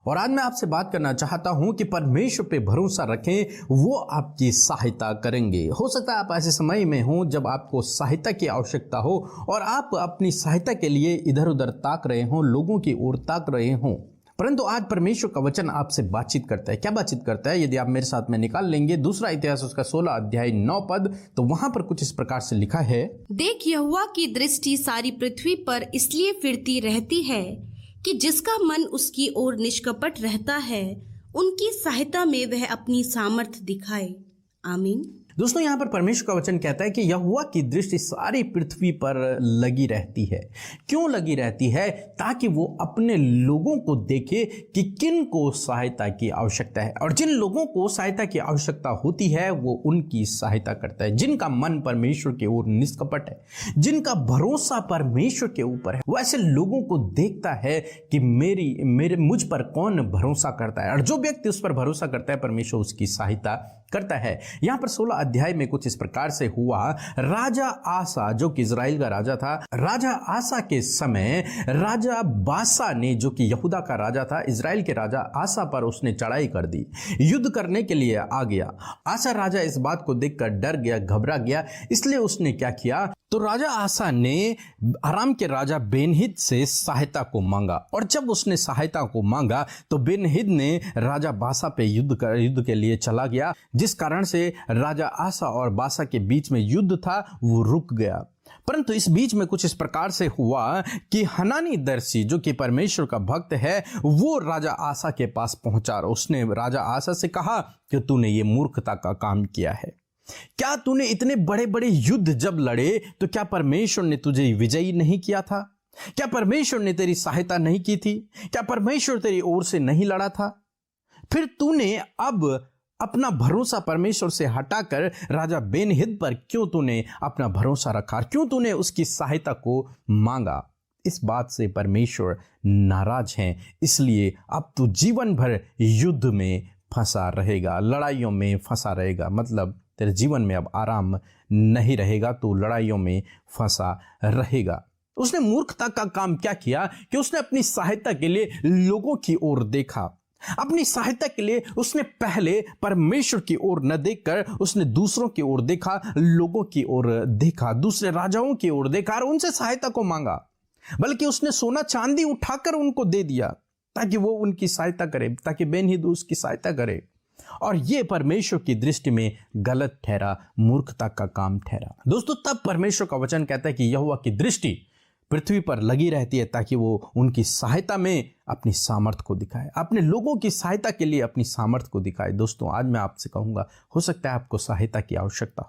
और आज मैं आपसे बात करना चाहता हूं कि परमेश्वर पे भरोसा रखें, वो आपकी सहायता करेंगे। हो सकता है आप ऐसे समय में हो जब आपको सहायता की आवश्यकता हो और आप अपनी सहायता के लिए इधर उधर ताक रहे हो, लोगों की ओर ताक रहे हो। परंतु आज परमेश्वर का वचन आपसे बातचीत करता है। क्या बातचीत करता है? यदि आप मेरे साथ में निकाल लेंगे दूसरा इतिहास उसका 16 अध्याय 9 पद, तो वहां पर कुछ इस प्रकार से लिखा है, देख, यहोवा की दृष्टि सारी पृथ्वी पर इसलिए फिरती रहती है कि जिसका मन उसकी ओर निष्कपट रहता है, उनकी सहायता में वह अपनी सामर्थ दिखाए। आमीन। दोस्तों, यहाँ पर परमेश्वर का वचन कहता है कि यहोवा की दृष्टि सारी पृथ्वी पर लगी रहती है। क्यों लगी रहती है? ताकि वो अपने लोगों को देखे कि किन को सहायता की आवश्यकता है, और जिन लोगों को सहायता की आवश्यकता होती है वो उनकी सहायता करता है। जिनका मन परमेश्वर की ओर निष्कपट है, जिनका भरोसा परमेश्वर के ऊपर है, वो ऐसे लोगों को देखता है कि मेरे मुझ पर कौन भरोसा करता है, और जो व्यक्ति उस पर भरोसा करता है परमेश्वर उसकी सहायता करता है। यहाँ पर 16 अध्याय में कुछ इस प्रकार से हुआ। राजा आसा, जो कि इजराइल का राजा था, राजा आसा के समय राजा बासा ने, जो कि यहूदा का राजा था, इजराइल के राजा आसा पर उसने चढ़ाई कर दी, युद्ध करने के लिए आ गया। आसा राजा इस बात को देखकर डर गया, घबरा गया। इसलिए उसने क्या किया? तो राजा आसा ने अराम के राजा बेनहिद से सहायता को मांगा, और जब उसने सहायता को मांगा तो बेनहिद ने राजा बासा पे युद्ध के लिए चला गया, जिस कारण से राजा आसा और बासा के बीच में युद्ध था वो रुक गया। परंतु इस बीच में कुछ इस प्रकार से हुआ कि हनानी दर्शी, जो कि परमेश्वर का भक्त है, वो राजा आसा के पास पहुंचा और उसने राजा आसा से कहा कि तूने ये मूर्खता का काम किया है। क्या तूने इतने बड़े बड़े युद्ध जब लड़े तो क्या परमेश्वर ने तुझे विजयी नहीं किया था? क्या परमेश्वर ने तेरी सहायता नहीं की थी? क्या परमेश्वर तेरी ओर से नहीं लड़ा था? फिर तूने अब अपना भरोसा परमेश्वर से हटाकर राजा बेनहिद पर क्यों तूने अपना भरोसा रखा? क्यों तूने उसकी सहायता को मांगा? इस बात से परमेश्वर नाराज हैं। इसलिए अब तू जीवन भर युद्ध में फंसा रहेगा, लड़ाइयों में फंसा रहेगा। मतलब तेरे जीवन में अब आराम नहीं रहेगा, तू लड़ाइयों में फंसा रहेगा। उसने मूर्खता का काम क्या किया कि उसने अपनी सहायता के लिए लोगों की ओर देखा। अपनी सहायता के लिए उसने पहले परमेश्वर की ओर न देखकर उसने दूसरों की ओर देखा, लोगों की ओर देखा, दूसरे राजाओं की ओर देखा और उनसे सहायता को मांगा। बल्कि उसने सोना चांदी उठाकर उनको दे दिया ताकि वो उनकी सहायता करे, ताकि बेनहिद उसकी सहायता करे। और ये परमेश्वर की दृष्टि में गलत ठहरा, मूर्खता का काम ठहरा। दोस्तों, तब परमेश्वर का वचन कहता है कि यहोवा की दृष्टि पृथ्वी पर लगी रहती है ताकि वो उनकी सहायता में अपनी सामर्थ को दिखाए, अपने लोगों की सहायता के लिए अपनी सामर्थ को दिखाए। दोस्तों, आज मैं आपसे कहूंगा, हो सकता है आपको सहायता की आवश्यकता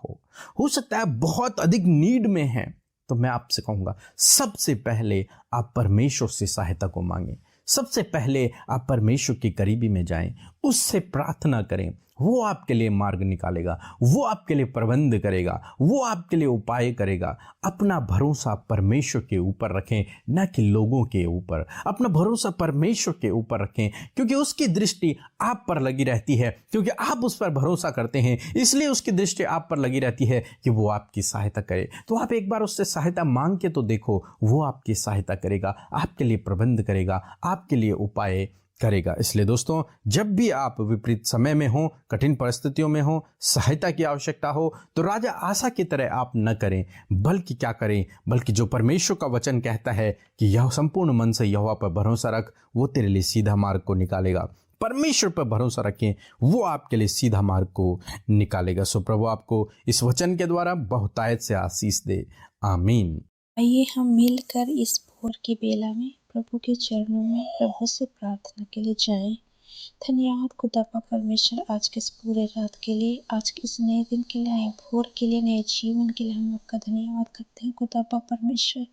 हो सकता है बहुत अधिक नीड में है, तो मैं आपसे कहूंगा सबसे पहले आप परमेश्वर से सहायता को मांगें। सबसे पहले आप परमेश्वर की करीबी में जाएं, उससे प्रार्थना करें। वो आपके लिए मार्ग निकालेगा, वो आपके लिए प्रबंध करेगा, वो आपके लिए उपाय करेगा। अपना भरोसा परमेश्वर के ऊपर रखें, न कि लोगों के ऊपर। अपना भरोसा परमेश्वर के ऊपर रखें, क्योंकि उसकी दृष्टि आप पर लगी रहती है, क्योंकि आप उस पर भरोसा करते हैं, इसलिए उसकी दृष्टि आप पर लगी रहती है कि वो आपकी सहायता करे। तो आप एक बार उससे सहायता मांग के तो देखो, वो आपकी सहायता करेगा, आपके लिए प्रबंध करेगा, आपके लिए उपाय करेगा। इसलिए दोस्तों, जब भी आप विपरीत समय में हो, कठिन परिस्थितियों में हो, सहायता की आवश्यकता हो, तो राजा आसा की तरह आप न करें, बल्कि क्या करें? बल्कि जो परमेश्वर का वचन कहता है कि यह संपूर्ण मन से यहोवा पर भरोसा रख, वो तेरे लिए सीधा मार्ग को निकालेगा। परमेश्वर पर भरोसा रखें, वो आपके लिए सीधा मार्ग को निकालेगा। सो प्रभु आपको इस वचन के द्वारा बहुतायत से आशीष दे। आमीन। आइए हम मिलकर इस भोर की बेला में प्रभु के चरणों में प्रभु से प्रार्थना के लिए जाएं। धन्यवाद खुदा का परमेश्वर, आज के इस पूरे रात के लिए, आज के इस नए दिन के लिए, नए भोर के लिए, नए जीवन के लिए हम आपका धन्यवाद करते हैं खुदा का परमेश्वर।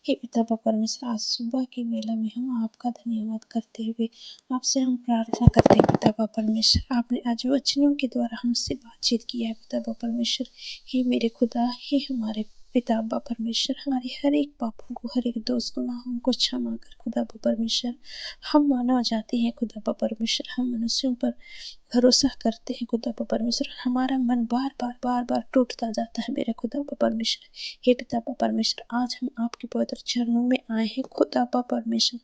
हे पिता परमेश्वर, आज सुबह की बेला में हम आपका धन्यवाद करते हुए आपसे हम प्रार्थना करते हैं पिता परमेश्वर। आपने आज वचनों के द्वारा हमसे बातचीत किया है पिता परमेश्वर। हे मेरे खुदा, हे हमारे पिता परमेश्वर, हमारे हर एक पापों को, हर एक दोष गुनाहों को क्षमा कर खुदा परमेश्वर। हम मानव जाति हैं खुदा परमेश्वर, हम मनुष्यों पर भरोसा करते हैं खुदा परमेश्वर। हमारा मन बार बार टूटता जाता है मेरे खुदा परमेश्वर। हे पिता परमेश्वर, आज हम आपके पवित्र चरणों में आए हैं खुदा परमेश्वर।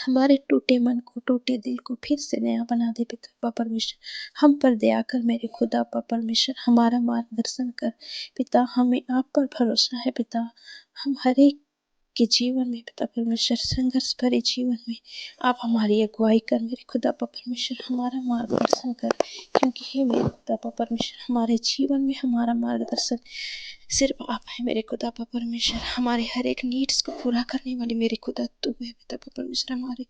हमारे टूटे मन को, टूटे दिल को फिर से नया बना दे पिता पापा परमेश्वर। हम पर दया कर मेरे खुदा पापा परमेश्वर, हमारा मार्गदर्शन कर पिता। हमें आप पर भरोसा है पिता। हम हर एक के जीवन में पिता परमेश्वर, संघर्ष भरे जीवन में आप हमारी अगुवाई कर मेरे खुदा पापा परमेश्वर, हमारा मार्गदर्शन कर। क्योंकि हे मेरे खुदा पापा परमेश्वर, हमारे जीवन में हमारा मार्गदर्शन सिर्फ आप है मेरे खुदा पापा परमेश्वर। हमारे हर एक नीड्स को पूरा करने वाले मेरे खुदा तू है पिता पापा परमेश्वर। हमारे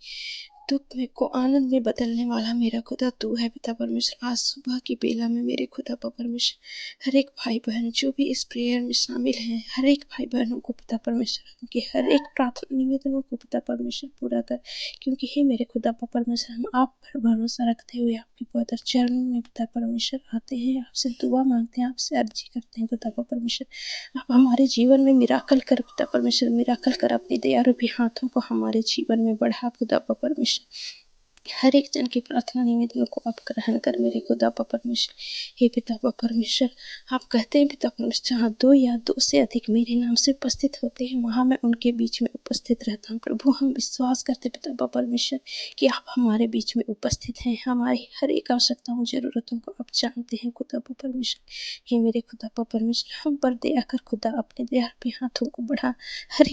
दुख में को आनंद में बदलने वाला मेरा खुदा तू है पिता परमेश्वर। आज सुबह की बेला में मेरे खुदा पापा परमेश्वर, हर एक भाई बहन जो भी इस प्रेयर में शामिल हैं, हर एक भाई बहनों को पिता परमेश्वर, उनके हर एक प्रार्थना निवेदनों को पिता परमेश्वर पूरा कर। क्योंकि हे मेरे खुदा पापा परमेश्वर, हम आप पर भरोसा रखते हुए आपके पवित्र चरणों में पिता परमेश्वर आते हैं, आपसे दुआ मांगते हैं, आपसे अर्जी करते हैं पिता पापा परमेश्वर। आप हमारे जीवन में मिराकल कर पिता परमेश्वर, मिराकल कर अपने दया रूपी हाथों को हमारे जीवन में बढ़ा पिता पापा परमेश्वर। हर एक जन की प्रार्थना निवेदनों को आप ग्रहण कर मेरे खुदा पापा परमेश्वर। हे पिता पापा परमेश्वर, आप कहते हैं पिता परमेश्वर, जहाँ दो या दो से अधिक मेरे नाम से उपस्थित होते हैं, वहाँ मैं उनके बीच में उपस्थित रहता हूँ। प्रभु, हम विश्वास करते पिता पापा परमेश्वर कि आप हमारे बीच में उपस्थित हैं। हमारी हर एक आवश्यकताओं, जरूरतों को आप जानते हैं खुदा पापा परमेश्वर। हे मेरे खुदा पापा परमेश्वर, हम पर दया कर खुदा, अपने दया रूपी हाथों को बढ़ा। हर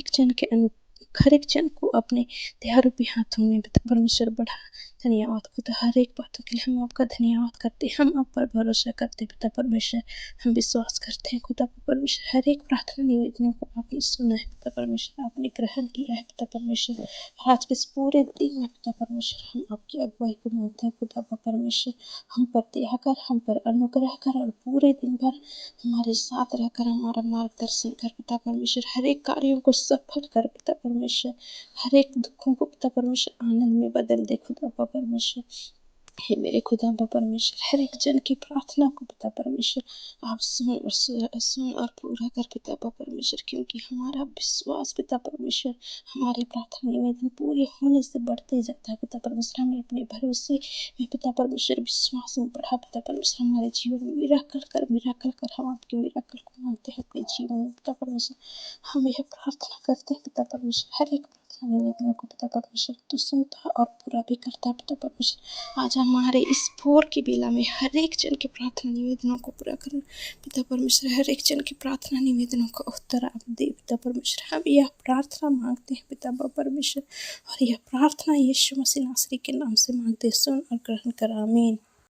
एक जन को अपने दया रूपी हाथों में पिता परमेश्वर बढ़ा। धन्यवाद खुदा, हर एक बातों के लिए हम आपका धन्यवाद करते हैं। हम आप पर भरोसा करते हैं पिता परमेश्वर। हम विश्वास करते हैं खुदा परमेश्वर, हर एक प्रार्थना निवेदनों को आपने सुना है पिता परमेश्वर, आपने ग्रहण किया है पिता परमेश्वर। आज के इस पूरे दिन में पिता परमेश्वर, हम आपकी अगुवाई को मांगते हैं खुदा परमेश्वर। हम पर दया कर, हम पर अनुग्रह कर, और पूरे दिन भर हमारे साथ रहकर हमारा मार्गदर्शन कर पिता परमेश्वर। हर एक कार्यों को सफल कर पिता परमेश्वर। हर एक दुखों को पिता परमेश्वर आनंद में बदल दे खुदा परमेश्वर। हे मेरे खुदा परमेश्वर, हर एक जन की प्रार्थना को पिता परमेश्वर आप सुन और पूरा कर पिता परमेश्वर। क्योंकि हमारा विश्वास पिता परमेश्वर, हमारी प्रार्थना निवेदन पूरे होने से बढ़ते जाता है पिता परमेश्वर। हमें अपने भरोसे में पिता परमेश्वर, विश्वास में बढ़ा पिता परमेश्वर। हमारे जीवन में मिराकल कर। हम आपके मिराकल को मानते हैं अपने जीवन में पिता परमेश्वर। हम यह प्रार्थना करते हैं पिता परमेश्वर, हर एक प्रार्थना निवेदन को पिता परमेश्वर तू सुनता और पूरा भी करता है पिता परमेश्वर। आज हमारे इस भोर की बेला में हर एक जन की प्रार्थना निवेदनों को पूरा करना पिता परमेश्वर। हर एक जन की प्रार्थना निवेदनों का उत्तर आप दे पिता परमेश्वर। हम यह प्रार्थना मांगते हैं पिता परमेश्वर, और यह प्रार्थना यीशु मसीह नासरी के नाम से मांगते हैं। सुन और ग्रहण कर, आमीन।